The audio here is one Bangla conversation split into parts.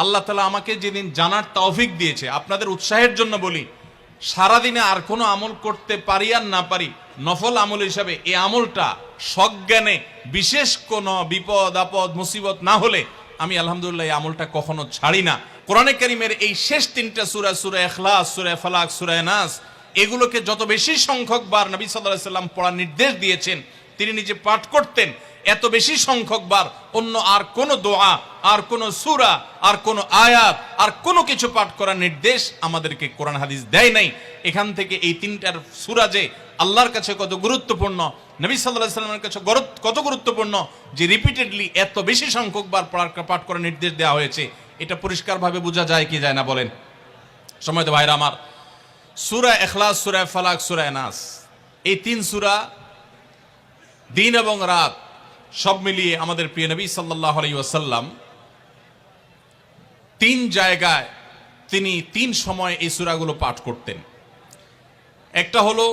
আল্লাহ তাআলা আমাকে যেদিন জানার তৌফিক দিয়েছে, আপনাদের উৎসাহের জন্য বলি, সারাদিনে আর কোনো আমল করতে পারি আর না পারি, নফল আমল হিসাবে এই আমলটা সজ্ঞানে বিশেষ কোনো বিপদ আপদ মুসিবত না হলে আমি আলহামদুলিল্লাহ এই আমলটা কখনো ছাড়ি না। কোরআনে কারীমের এই শেষ তিনটা সূরা, সূরা ইখলাস, সূরা ফালাক, সূরা নাস, এগুলোকে যত বেশি সংখ্যক বার নবী সাল্লাল্লাহু আলাইহি সাল্লাম পড়ার নির্দেশ দিয়েছেন, তিনি নিজে পাঠ করতেন, এত বেশি সংখ্যক বার অন্য আর কোন দোয়া, আর কোন সূরা, আর কোন আয়াত, আর কোনো কিছু পাঠ করার নির্দেশ আমাদেরকে কোরআন হাদিস দেয় নাই। এখান থেকে এই তিনটার সূরা যে আল্লাহর কাছে কত গুরুত্বপূর্ণ, নবী সাল্লাল্লাহু আলাইহি সাল্লামের কাছে কত গুরুত্বপূর্ণ, যে রিপিটেডলি এত বেশি সংখ্যক বার পাঠ করার নির্দেশ দেওয়া হয়েছে, এটা পরিষ্কারভাবে বোঝা যায় কি যায় না বলেন? সম্মানিত ভাইরা আমার, সূরা ইখলাস, সূরা ফালাক, সূরা নাস, এই তিন সূরা দিন এবং রাত সব মিলিয়ে আমাদের প্রিয় নবী সাল্লাল্লাহু আলাইহি ওয়াসাল্লাম তিন জায়গায় তিনি তিন সময় এই সূরাগুলো পাঠ করতেন। একটা হলো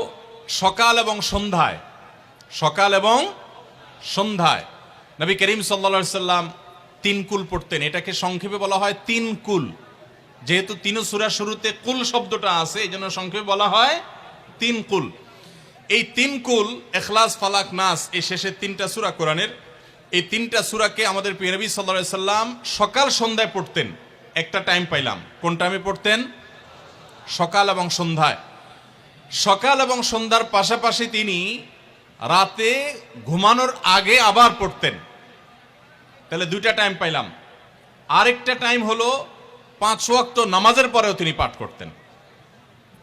সকাল এবং সন্ধ্যায়, সকাল এবং সন্ধ্যায় নবী করিম সাল্লাল্লাহু আলাইহি ওয়াসাল্লাম তিন কুল পড়তেন। এটাকে সংক্ষেপে বলা হয় তিন কুল। যেহেতু তিন সূরার শুরুতে কুল শব্দটা আছে, এই জন্য সংক্ষেপে বলা হয় তিন কুল। এই তিন কুল ইখলাস, ফালাক, নাস, এই শেষের তিনটা সূরা কোরআনের, এই তিনটা সূরাকে আমাদের প্রিয় নবী সাল্লাল্লাহু আলাইহি ওয়াসাল্লাম সকাল সন্ধ্যায় পড়তেন। একটা টাইম পাইলাম, কোন টাইমে পড়তেন? সকাল এবং সন্ধ্যায়। সকাল এবং সন্ধ্যার পাশাপাশি তিনি রাতে ঘুমানোর আগে আবার পড়তেন। তাহলে দুইটা টাইম পাইলাম। আরেকটা টাইম হলো 5 ওয়াক্ত নামাজের পরেও তিনি পাঠ করতেন।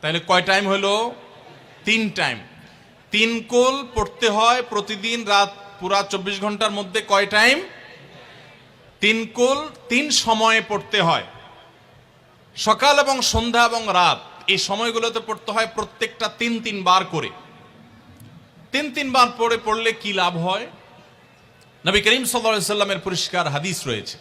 তাহলে কয় টাইম হলো? 3 টাইম। 3 কুল পড়তে হয় প্রতিদিন, রাত পুরা 24 ঘন্টার মধ্যে কয় টাইম? 3 কুল 3 সময়ে পড়তে হয়। সকাল এবং সন্ধ্যা এবং রাত এই সময়গুলোতে পড়তে হয় প্রত্যেকটা 3 বার করে। 3 বার পড়লে কি লাভ হয়? নবী করিম সাল্লাল্লাহু আলাইহি ওয়াসাল্লামের পরিষ্কার হাদিস রয়েছে,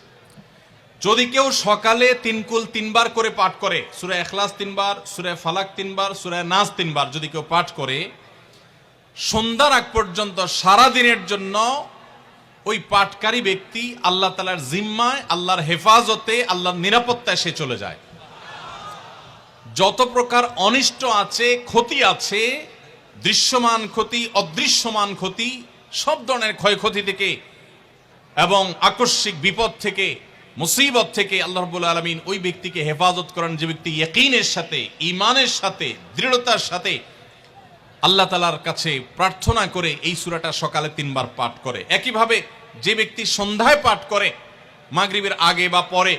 যদি কেউ সকালে 3 কুল 3 বার করে পাঠ করে, সূরা ইখলাস 3 বার, সূরা ফালাক 3 বার, সূরা নাস 3 বার যদি কেউ পাঠ করে, সন্ধ্যার আগ পর্যন্ত সারা দিনের জন্য ওই পাঠকারী ব্যক্তি আল্লাহ তাআলার জিম্মায়, আল্লাহর হেফাজতে, আল্লাহর নিরাপত্তায় সে চলে যায়। যত প্রকার অনিষ্ট আছে, ক্ষতি আছে, দৃশ্যমান ক্ষতি, অদৃশ্যমান ক্ষতি, সব ধরনের ক্ষয়ক্ষতি থেকে এবং আকস্মিক বিপদ থেকে, মুসিবত থেকে আল্লাহ রাব্বুল আলামিন ওই ব্যক্তিকে হেফাজত করেন, যে ব্যক্তি ইয়াকিনের সাথে, ঈমানের সাথে, দৃঢ়তার সাথে আল্লাহ তাআলার কাছে প্রার্থনা করে এই সূরাটা সকালে 3 বার পাঠ করে। একইভাবে যে ব্যক্তি সন্ধ্যায় পাঠ করে, মাগরিবের আগে বা পরে,